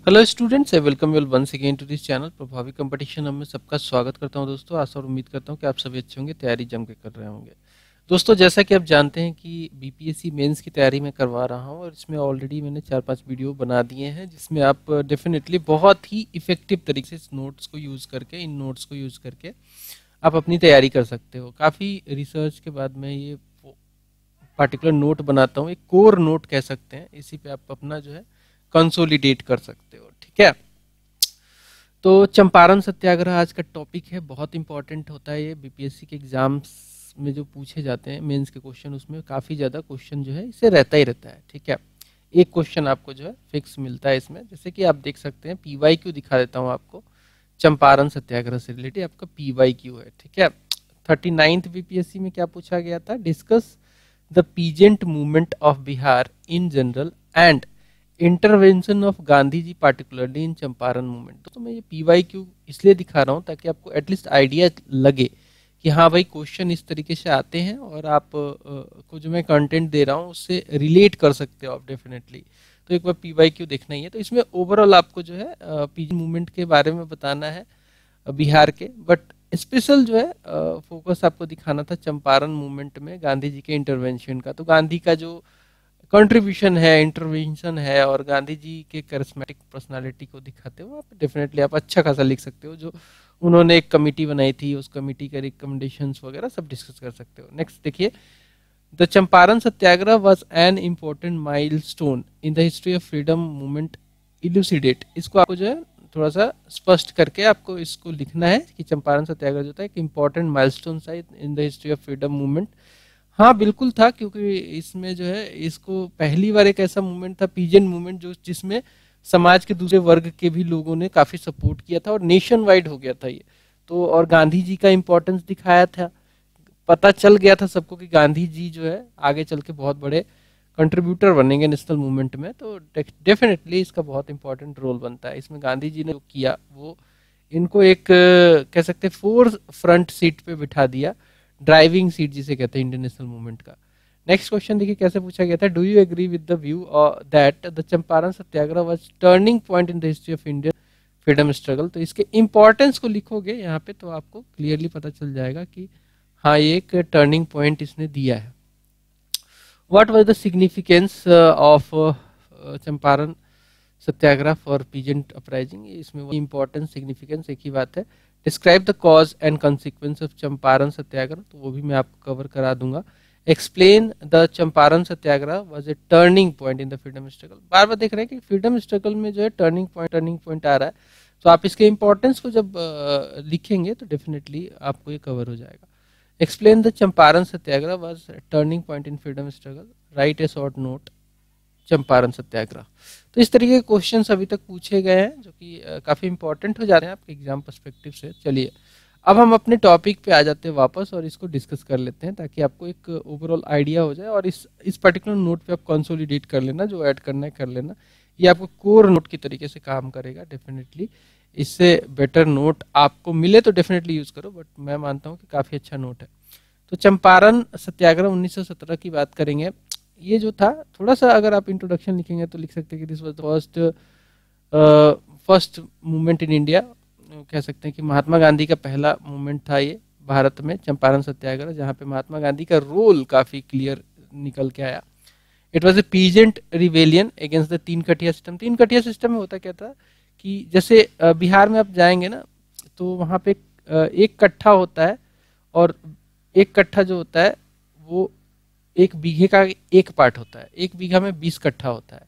Hello students, I welcome you all once again to this channel Prabhavi competition hub में सबका स्वागत करता हूं। दोस्तों, आशा और उम्मीद करता हूं कि आप सभी अच्छे होंगे, तैयारी जम के कर रहे होंगे। दोस्तों, जैसा कि आप जानते हैं कि बीपीएससी मेंस की तैयारी मैं करवा रहा हूं और इसमें ऑलरेडी मैंने 4-5 वीडियो बना दिए हैं, जिसमें आप डेफिनेटली बहुत ही इफेक्टिव तरीके से इस नोट्स को यूज़ करके, इन नोट्स को यूज़ करके आप अपनी तैयारी कर सकते हो। काफ़ी रिसर्च के बाद मैं ये पार्टिकुलर नोट बनाता हूँ, एक कोर नोट कह सकते हैं। इसी पे आप अपना जो है कंसोलिडेट कर सकते हो। ठीक है, तो चंपारण सत्याग्रह आज का टॉपिक है। बहुत इंपॉर्टेंट होता है ये, बीपीएससी के एग्जाम्स में जो पूछे जाते हैं मेंस के क्वेश्चन, उसमें काफ़ी ज़्यादा क्वेश्चन जो है इसे रहता ही रहता है। ठीक है, एक क्वेश्चन आपको जो है फिक्स मिलता है इसमें। जैसे कि आप देख सकते हैं, पीवाईक्यू दिखा देता हूँ आपको। चंपारण सत्याग्रह से रिलेटेड आपका पीवाईक्यू है। ठीक है, 39th बीपीएससी में क्या पूछा गया था? Discuss the peasant movement of Bihar in general and intervention of Gandhi ji particularly in Champaran movement. तो मैं ये पीवाईक्यू इसलिए दिखा रहा हूँ ताकि आपको एटलीस्ट आइडिया लगे कि हाँ भाई, क्वेश्चन इस तरीके से आते हैं और आप को जो मैं कंटेंट दे रहा हूँ उससे रिलेट कर सकते हो आप डेफिनेटली। तो एक बार पीवाईक्यू देखना ही है। तो इसमें ओवरऑल आपको जो है पीजेंट मूवमेंट के बारे में बताना है बिहार के, बट स्पेशल जो है फोकस आपको दिखाना था चंपारण मूवमेंट में गांधी जी के इंटरवेंशन का। तो गांधी का जो कंट्रीब्यूशन है, इंटरवेंशन है, और गांधी जी के करिस्मेटिक पर्सनालिटी को दिखाते हो आप डेफिनेटली आप अच्छा खासा लिख सकते हो। जो उन्होंने एक कमिटी बनाई थी, उस कमिटी के रिकमेंडेशंस वगैरह सब डिस्कस कर सकते हो। नेक्स्ट देखिए, the Champaran Satyagraha was an important milestone in the history of freedom movement, elucidate. इसको आपको जो है थोड़ा सा स्पष्ट करके आपको इसको लिखना है कि चंपारण सत्याग्रह जो था एक इम्पोर्टेंट माइलस्टोन था इन the history of freedom movement. हाँ बिल्कुल था, क्योंकि इसमें जो है इसको पहली बार एक ऐसा मूवमेंट था, पीजेंट मूवमेंट, जो जिसमें समाज के दूसरे वर्ग के भी लोगों ने काफी सपोर्ट किया था और नेशन वाइड हो गया था ये। तो और गांधी जी का इंपॉर्टेंस दिखाया था, पता चल गया था सबको कि गांधी जी जो है आगे चल के बहुत बड़े कंट्रीब्यूटर बनेंगे नेशनल मूवमेंट में। तो डेफिनेटली इसका बहुत इंपॉर्टेंट रोल बनता है। इसमें गांधी जी ने जो किया वो इनको एक कह सकते हैं फोर्थ फ्रंट सीट पे बिठा दिया, ड्राइविंग सीट जिसे कहते हैं इंडियन नेशनल मूवमेंट का। नेक्स्ट क्वेश्चन देखिए कैसे पूछा गया था। Do you agree with the view that the Champaran Satyagraha was turning point in the history of Indian freedom struggle? तो इसके इंपॉर्टेंस को लिखोगे यहाँ पे तो आपको क्लियरली पता चल जाएगा कि हाँ, ये एक टर्निंग पॉइंट इसने दिया है। What was the significance of Champaran Satyagraha for peasant uprising? इसमें वो इंपॉर्टेंट सिग्निफिकेंस एक ही बात है। Describe the cause and consequence of Champaran Satyagraha, तो वो भी मैं आपको कवर करा दूंगा। Explain the Champaran Satyagraha was a turning point in the freedom struggle. बार बार देख रहे हैं कि फ्रीडम स्ट्रगल में जो है टर्निंग पॉइंट आ रहा है, तो आप इसके इंपॉर्टेंस को जब लिखेंगे तो डेफिनेटली आपको ये कवर हो जाएगा। Explain the Champaran Satyagraha was turning point in freedom struggle, write a short note Champaran Satyagraha. तो इस तरीके के क्वेश्चंस अभी तक पूछे गए हैं, जो कि काफी इंपॉर्टेंट हो जा रहे हैं आपके एग्जाम पर्सपेक्टिव से। चलिए अब हम अपने टॉपिक पे आ जाते हैं वापस और इसको डिस्कस कर लेते हैं, ताकि आपको एक ओवरऑल आइडिया हो जाए। और इस पर्टिकुलर नोट पे आप कंसोलिडेट कर लेना, जो ऐड करना है कर लेना। ये आपको कोर नोट की तरीके से काम करेगा डेफिनेटली। इससे बेटर नोट आपको मिले तो डेफिनेटली यूज करो, बट मैं मानता हूँ कि काफी अच्छा नोट है। तो चंपारण सत्याग्रह 1917 की बात करेंगे। ये जो था, थोड़ा सा अगर आप इंट्रोडक्शन लिखेंगे तो लिख सकते हैं कि this was the first movement in India. कह सकते हैं कि महात्मा गांधी का पहला मूवमेंट था ये भारत में, चंपारण सत्याग्रह, जहाँ पे महात्मा गांधी का रोल काफी क्लियर निकल के आया। It was a peasant rebellion against the तीन कटिया सिस्टम। तीन कटिया सिस्टम में होता क्या था कि जैसे बिहार में आप जाएंगे ना, तो वहाँ पे एक कट्ठा होता है, और एक कट्ठा जो होता है वो एक बीघे का एक पार्ट होता है। एक बीघा में 20 कट्ठा होता है।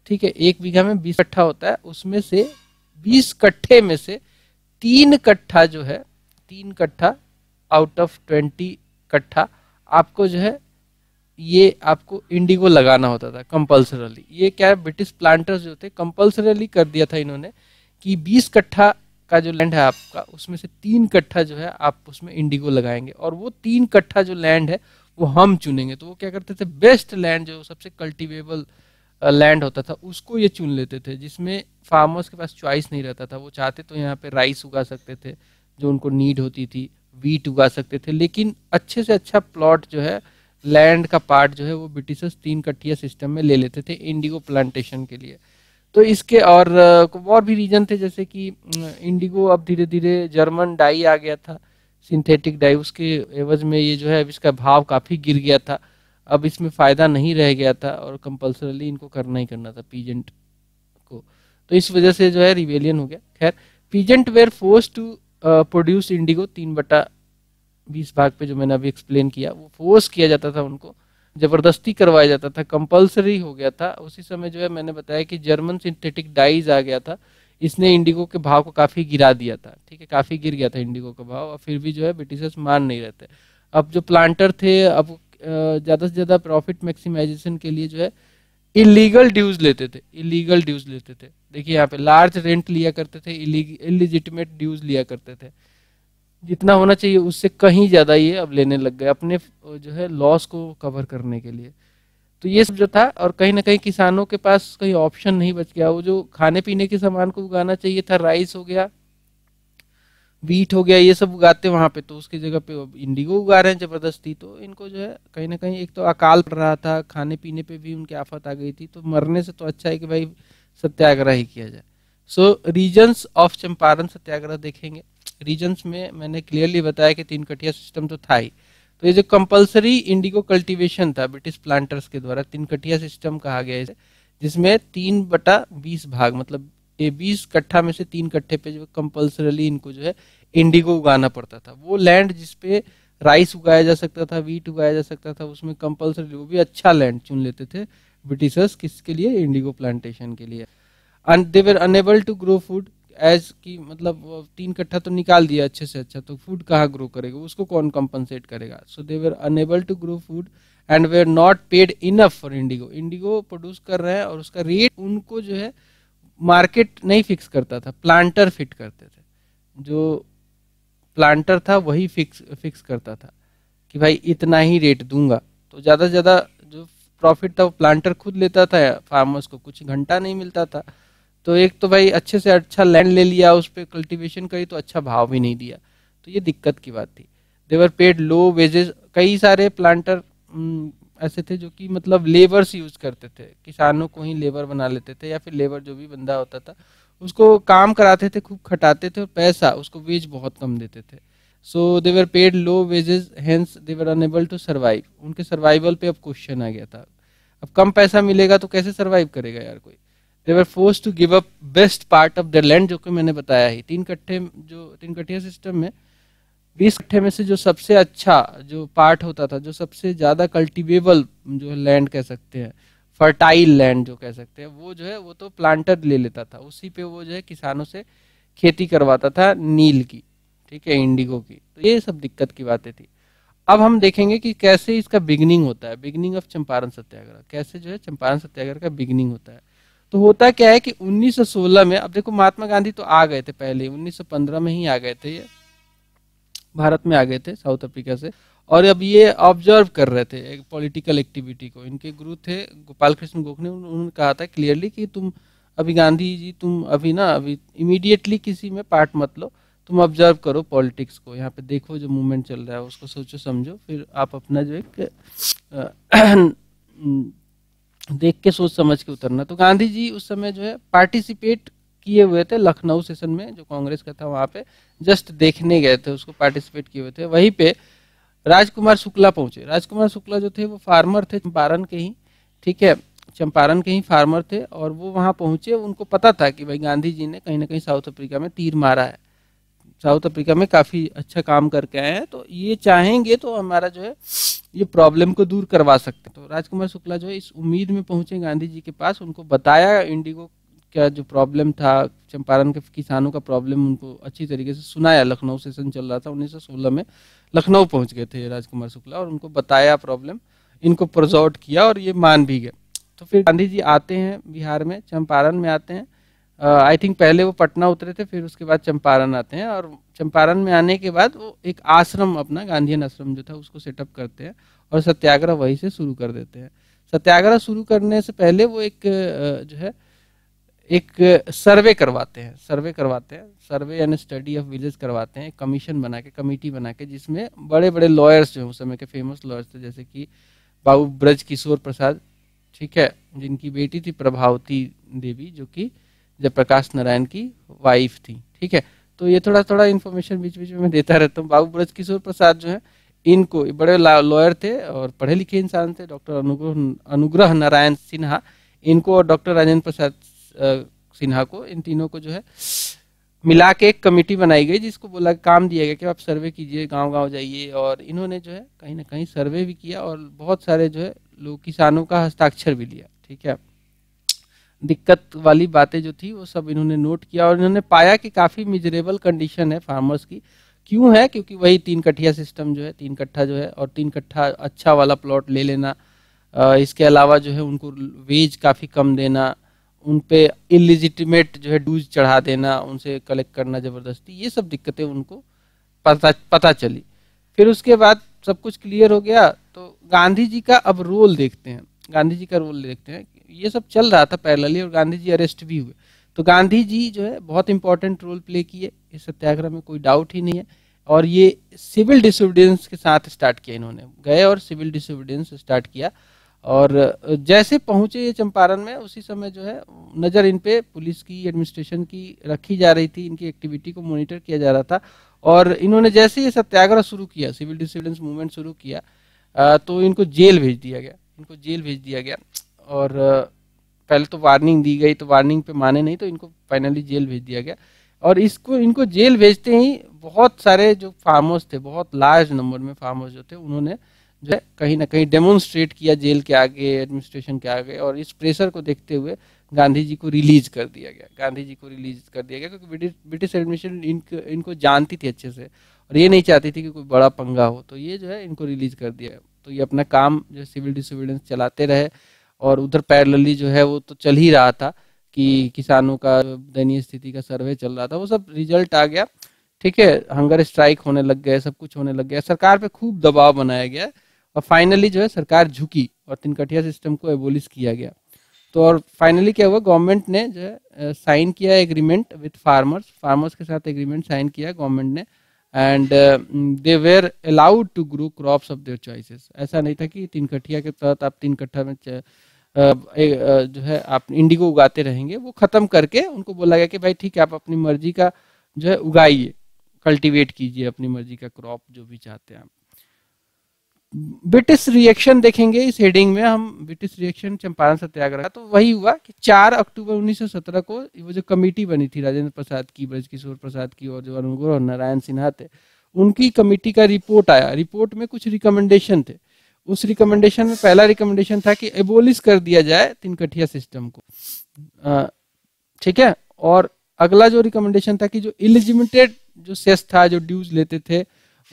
ठीक है, एक बीघा में 20 कट्ठा होता है, उसमें से 20 कट्ठे में से 3 कट्ठा जो है, 3 कट्ठा आउट ऑफ 20 कट्ठा आपको जो है ये आपको इंडिगो लगाना होता था कंपल्सरली। ये क्या है, ब्रिटिश प्लांटर्स जो थे कंपल्सरली कर दिया था इन्होंने कि 20 कट्ठा का जो लैंड है आपका, उसमें से 3 कट्ठा जो है आप उसमें इंडिगो लगाएंगे, और वो 3 कट्ठा जो लैंड है वो हम चुनेंगे। तो वो क्या करते थे, बेस्ट लैंड जो सबसे कल्टीवेबल लैंड होता था उसको ये चुन लेते थे, जिसमें फार्मर्स के पास चॉइस नहीं रहता था। वो चाहते तो यहाँ पे राइस उगा सकते थे जो उनको नीड होती थी, वीट उगा सकते थे, लेकिन अच्छे से अच्छा प्लॉट जो है, लैंड का पार्ट जो है, वो ब्रिटिशर्स 3 कट्ठिया सिस्टम में ले लेते थे इंडिगो प्लांटेशन के लिए। तो इसके और भी रीजन थे, जैसे कि इंडिगो अब धीरे धीरे जर्मन डाई आ गया था, सिंथेटिक डाई, उसके एवज में ये जो है अब इसका भाव काफ़ी गिर गया था, अब इसमें फ़ायदा नहीं रह गया था और कंपल्सरली इनको करना ही करना था पीजेंट को। तो इस वजह से जो है रिवेलियन हो गया। खैर, peasant were force to produce indigo, 3/20 भाग पे जो मैंने अभी एक्सप्लेन किया, वो फोर्स किया जाता था उनको, जबरदस्ती करवाया जाता था, कंपलसरी हो गया था। उसी समय जो है मैंने बताया कि जर्मन सिंथेटिक डाइज आ गया था, इसने इंडिगो के भाव को काफी गिरा दिया था। ठीक है, काफी गिर गया था इंडिगो का भाव, और फिर भी जो है ब्रिटिशर्स मान नहीं रहते। अब जो प्लांटर थे, अब ज्यादा से ज्यादा प्रॉफिट मैक्सिमाइजेशन के लिए जो है इलीगल ड्यूज लेते थे, इलीगल ड्यूज लेते थे। देखिए यहाँ पे लार्ज रेंट लिया करते थे, इलिजिटिमेट ड्यूज लिया करते थे, जितना होना चाहिए उससे कहीं ज्यादा ये अब लेने लग गए अपने जो है लॉस को कवर करने के लिए। तो ये सब जो था, और कहीं ना कहीं किसानों के पास कहीं ऑप्शन नहीं बच गया, वो जो खाने पीने के सामान को उगाना चाहिए था, राइस हो गया, बीट हो गया, ये सब उगाते वहां पे, तो उसकी जगह पे इंडिगो उगा रहे हैं जबरदस्ती। तो इनको जो है कहीं ना कहीं एक तो अकाल पड़ रहा था, खाने पीने पे भी उनकी आफत आ गई थी, तो मरने से तो अच्छा है कि भाई सत्याग्रह ही किया जाए। सो रीजन्स ऑफ चंपारण सत्याग्रह देखेंगे। रीजन्स में मैंने क्लियरली बताया कि 3 कटिया सिस्टम तो था ही। तो ये जो कंपलसरी इंडिगो कल्टीवेशन था ब्रिटिश प्लांटर्स के द्वारा, 3 कटिया सिस्टम कहा गया इसे, जिसमें 3/20 भाग, मतलब ये 20 कट्ठा में से 3 कट्ठे पे जो कंपल्सरली इनको जो है इंडिगो उगाना पड़ता था। वो लैंड जिसपे राइस उगाया जा सकता था, वीट उगाया जा सकता था, उसमें कंपल्सरी, वो भी अच्छा लैंड चुन लेते थे ब्रिटिशर्स, किसके लिए, इंडिगो प्लांटेशन के लिए। And they were unable to grow food, as की मतलब 3 कट्ठा तो निकाल दिया अच्छे से अच्छा, तो फूड कहाँ ग्रो करेगा, उसको कौन कंपनसेट करेगा। So they were unable to grow food and were not paid enough for indigo. Indigo produce कर रहे हैं और उसका रेट उनको जो है मार्केट नहीं फिक्स करता था, प्लांटर फिट करते थे। जो प्लांटर था वही फिक्स करता था कि भाई इतना ही रेट दूंगा, तो ज्यादा से ज्यादा जो प्रॉफिट था वो प्लांटर खुद लेता था, फार्मर्स को कुछ घंटा नहीं मिलता था। तो एक तो भाई अच्छे से अच्छा लैंड ले लिया, उस पर कल्टीवेशन करी, तो अच्छा भाव भी नहीं दिया, तो ये दिक्कत की बात थी। देवर पेड लो वेजेस, कई सारे प्लांटर ऐसे थे जो कि मतलब लेबर्स यूज करते थे, किसानों को ही लेबर बना लेते थे, या फिर लेबर जो भी बंदा होता था उसको काम कराते थे, खूब खटाते थे, और पैसा उसको वेज बहुत कम देते थे। So they were paid low wages, hence they were unable to survive. उनके सर्वाइवल पे अब क्वेश्चन आ गया था, अब कम पैसा मिलेगा तो कैसे सर्वाइव करेगा यार कोई। They were forced to give up best part of their land, जो कि मैंने बताया ही, 3 कट्ठे, जो 3 कट्ठिया सिस्टम में 20 कट्ठे में से जो सबसे अच्छा जो पार्ट होता था, जो सबसे ज्यादा कल्टिवेबल जो लैंड कह सकते हैं, फर्टाइल लैंड जो कह सकते हैं, वो जो है वो तो प्लांटर ले लेता था, उसी पे वो जो है किसानों से खेती करवाता था नील की, ठीक है, इंडिगो की। तो ये सब दिक्कत की बातें थी। अब हम देखेंगे कि कैसे इसका बिगनिंग होता है, बिगनिंग ऑफ चंपारण सत्याग्रह, कैसे जो है चंपारण सत्याग्रह का बिगनिंग होता है। तो होता क्या है कि 1916 में, अब देखो महात्मा गांधी तो आ गए थे पहले, 1915 में ही आ गए थे, ये भारत में आ गए थे साउथ अफ्रीका से, और अब ये ऑब्जर्व कर रहे थे एक पॉलिटिकल एक्टिविटी को। इनके गुरु थे गोपाल कृष्ण गोखले, उन्होंने कहा था क्लियरली कि तुम अभी गांधी जी, तुम अभी ना अभी इमीडिएटली किसी में पार्ट मत लो, तुम ऑब्जर्व करो पॉलिटिक्स को, यहाँ पे देखो जो मूवमेंट चल रहा है उसको सोचो समझो, फिर आप अपना जो एक देख के सोच समझ के उतरना। तो गांधी जी उस समय जो है पार्टिसिपेट किए हुए थे लखनऊ सेशन में, जो कांग्रेस का था, वहां पे जस्ट देखने गए थे, उसको पार्टिसिपेट किए हुए थे। वहीं पे राजकुमार शुक्ला पहुंचे। राजकुमार शुक्ला जो थे वो फार्मर थे चंपारण के ही, ठीक है, चंपारण के ही फार्मर थे, और वो वहां पहुंचे, उनको पता था कि भाई गांधी जी ने कहीं ना कहीं साउथ अफ्रीका में तीर मारा है, साउथ अफ्रीका में काफी अच्छा काम करके आए हैं, तो ये चाहेंगे तो हमारा जो है ये प्रॉब्लम को दूर करवा सकते हैं। तो राजकुमार शुक्ला जो है इस उम्मीद में पहुंचे गांधी जी के पास, उनको बताया इंडिगो का जो प्रॉब्लम था, चंपारण के किसानों का प्रॉब्लम उनको अच्छी तरीके से सुनाया। लखनऊ सेशन चल रहा था 1916 में, लखनऊ पहुंच गए थे राजकुमार शुक्ला, और उनको बताया प्रॉब्लम, इनको प्रोजॉर्ट किया, और ये मान भी गए। तो फिर गांधी जी आते हैं बिहार में, चंपारण में आते हैं। आई थिंक पहले वो पटना उतरे थे, फिर उसके बाद चंपारण आते हैं, और चंपारण में आने के बाद वो एक आश्रम, अपना गांधीयन आश्रम जो था उसको सेटअप करते हैं, और सत्याग्रह वहीं से शुरू कर देते हैं। सत्याग्रह शुरू करने से पहले वो एक जो है एक सर्वे करवाते हैं, सर्वे यानी स्टडी ऑफ विलेज करवाते हैं, एक कमीशन बना के, कमेटी बना के, जिसमें बड़े बड़े लॉयर्स जो उस समय के फेमस लॉयर्स थे, जैसे कि बाबू ब्रज किशोर प्रसाद, ठीक है, जिनकी बेटी थी प्रभावती देवी, जो कि जयप्रकाश नारायण की वाइफ थी। ठीक है, तो ये थोड़ा थोड़ा इन्फॉर्मेशन बीच बीच में मैं देता रहता हूँ। बाबू ब्रजकिशोर प्रसाद जो है, इनको बड़े लॉयर थे और पढ़े लिखे इंसान थे, डॉक्टर अनुग्रह नारायण सिन्हा, इनको और डॉक्टर राजेंद्र प्रसाद सिन्हा को, इन तीनों को जो है मिला के एक कमेटी बनाई गई, जिसको बोला, काम दिया गया कि आप सर्वे कीजिए, गांव गांव जाइए। और इन्होंने जो है कहीं ना कहीं सर्वे भी किया और बहुत सारे जो है लोग, किसानों का हस्ताक्षर भी लिया। ठीक है, दिक्कत वाली बातें जो थी वो सब इन्होंने नोट किया और इन्होंने पाया कि काफी मिजरेबल कंडीशन है फार्मर्स की। क्यों है? क्योंकि वही 3 कट्ठिया सिस्टम जो है, 3 कट्ठा जो है और 3 कट्ठा अच्छा वाला प्लॉट ले लेना, इसके अलावा जो है उनको वेज काफी कम देना, उन पे इलिजिटिमेट जो है ड्यूज चढ़ा देना, उनसे कलेक्ट करना जबरदस्ती, ये सब दिक्कतें उनको पता चली। फिर उसके बाद सब कुछ क्लियर हो गया, तो गांधी जी का अब रोल देखते हैं। गांधी जी का रोल देखते हैं। ये सब चल रहा था पैरेलली और गांधी जी अरेस्ट भी हुए। तो गांधी जी जो है बहुत इंपॉर्टेंट रोल प्ले किए इस सत्याग्रह में, कोई डाउट ही नहीं है। और ये सिविल डिसोबीडियंस के साथ स्टार्ट किया, इन्होंने गए और सिविल डिसोबीडियंस स्टार्ट किया। और जैसे पहुंचे ये चंपारण में, उसी समय जो है नजर इन पे पुलिस की, एडमिनिस्ट्रेशन की रखी जा रही थी, इनकी एक्टिविटी को मॉनिटर किया जा रहा था। और इन्होंने जैसे ये सत्याग्रह शुरू किया, सिविल डिसोबीडियंस मूवमेंट शुरू किया, तो इनको जेल भेज दिया गया, इनको जेल भेज दिया गया। और पहले तो वार्निंग दी गई, तो वार्निंग पे माने नहीं, तो इनको फाइनली जेल भेज दिया गया। और इनको जेल भेजते ही बहुत सारे जो फार्मर्स थे, बहुत लार्ज नंबर में फार्मर्स जो थे, उन्होंने जो है कहीं ना कहीं डेमोन्स्ट्रेट किया जेल के आगे, एडमिनिस्ट्रेशन के आगे। और इस प्रेशर को देखते हुए गांधी जी को रिलीज कर दिया गया, गांधी जी को रिलीज कर दिया गया, क्योंकि ब्रिटिश एडमिनिस्ट्रेशन इनको जानती थी अच्छे से और ये नहीं चाहती थी कि कोई बड़ा पंगा हो, तो ये जो है इनको रिलीज कर दिया। तो ये अपना काम जो सिविल डिसोबीडियंस चलाते रहे। और उधर पैरेलली जो है वो तो चल ही रहा था कि किसानों का दयनीय स्थिति का सर्वे चल रहा था, वो सब रिजल्ट आ गया। ठीक है, हंगर स्ट्राइक होने लग गए, सब कुछ होने लग गया, सरकार पे खूब दबाव बनाया गया और फाइनली जो है सरकार झुकी और 3 कट्ठिया सिस्टम को एबोलिश किया गया। तो और फाइनली क्या हुआ, गवर्नमेंट ने जो है साइन किया एग्रीमेंट विद फार्मर्स, फार्मर्स के साथ एग्रीमेंट साइन किया गवर्नमेंट ने। And they were allowed to grow crops of their choices. ऐसा नहीं था कि 3 कट्ठिया के तहत आप 3 कट्ठा में जो है आप इंडिगो उगाते रहेंगे, वो खत्म करके उनको बोला गया कि भाई ठीक है, आप अपनी मर्जी का जो है उगाइए, कल्टीवेट कीजिए अपनी मर्जी का क्रॉप जो भी चाहते हैं आप। ब्रिटिश रिएक्शन देखेंगे इस हेडिंग में हम, ब्रिटिश रिएक्शन चंपारण सत्याग्रह। तो वही हुआ कि 4 अक्टूबर 1917 को वो जो कमेटी बनी थी राजेंद्र प्रसाद की, ब्रजकिशोर प्रसाद की और जो अनुग्रह नारायण सिन्हा थे, उनकी कमेटी का रिपोर्ट आया। रिपोर्ट में कुछ रिकमेंडेशन थे। उस रिकमेंडेशन में पहला रिकमेंडेशन था कि एबोलिश कर दिया जाए 3 कट्ठिया सिस्टम को। ठीक है, और अगला जो रिकमेंडेशन था कि जो इलिजिमिटेड जो सेस था, जो ड्यूज लेते थे,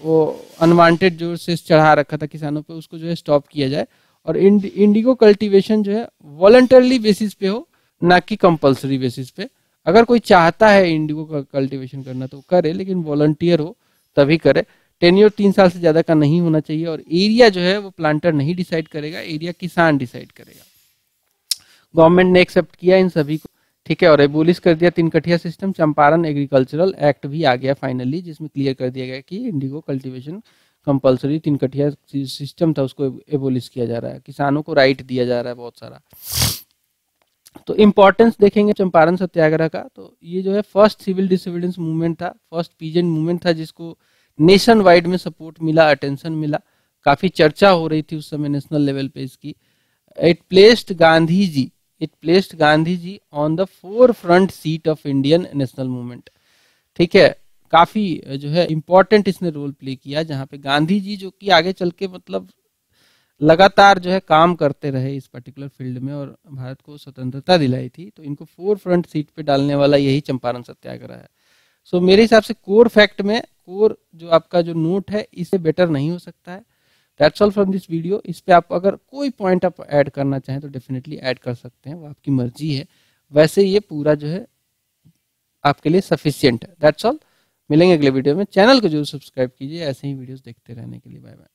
वो अनवांटेड जो सेस चढ़ा रखा था किसानों पे, उसको जो है स्टॉप किया जाए। और इंडिगो कल्टीवेशन जो है वॉलंटरली बेसिस पे हो, ना कि कंपल्सरी बेसिस पे। अगर कोई चाहता है इंडिगो का कल्टीवेशन करना तो करे, लेकिन वॉलंटियर हो तभी करे। टेन्योर 3 साल से ज्यादा का नहीं होना चाहिए। और एरिया जो है वो प्लांटर नहीं डिसाइड करेगा, एरिया किसान डिसाइड करेगा। गवर्नमेंट ने एक्सेप्ट किया इन सभी को। ठीक है, और एबोलिश कर दिया 3 कट्ठिया सिस्टम। चंपारण एग्रीकल्चरल एक्ट भी आ गया फाइनली, जिसमें क्लियर कर दिया गया कि इंडिगो कल्टीवेशन कंपल्सरी 3 कट्ठिया सिस्टम था, उसको एबोलिश किया जा रहा है, किसानों को राइट दिया जा रहा है बहुत सारा। तो इम्पोर्टेंस देखेंगे चंपारण सत्याग्रह का, तो ये जो है फर्स्ट सिविल डिसोबीडियंस मूवमेंट था, फर्स्ट पीजेंट मूवमेंट था, जिसको नेशन वाइड में सपोर्ट मिला, अटेंशन मिला, काफी चर्चा हो रही थी उस समय नेशनल लेवल पे इसकी। It placed Gandhi ji on the forefront seat of Indian national movement. ठीक है, काफी जो है इंपॉर्टेंट इसने रोल प्ले किया, जहां पे गांधी जी जो कि आगे चल के मतलब लगातार जो है काम करते रहे इस पर्टिकुलर फील्ड में और भारत को स्वतंत्रता दिलाई थी। तो इनको फोर फ्रंट सीट पे डालने वाला यही चंपारण सत्याग्रह है। सो मेरे हिसाब से कोर फैक्ट में, कोर जो आपका जो नोट है, इससे बेटर नहीं हो सकता है। That's all from this video. इस पे आप अगर कोई पॉइंट आप ऐड करना चाहें तो डेफिनेटली ऐड कर सकते हैं, वो आपकी मर्जी है। वैसे ये पूरा जो है आपके लिए सफिशिएंट है। That's all. मिलेंगे अगले वीडियो में। चैनल को जरूर सब्सक्राइब कीजिए ऐसे ही वीडियोस देखते रहने के लिए। Bye bye.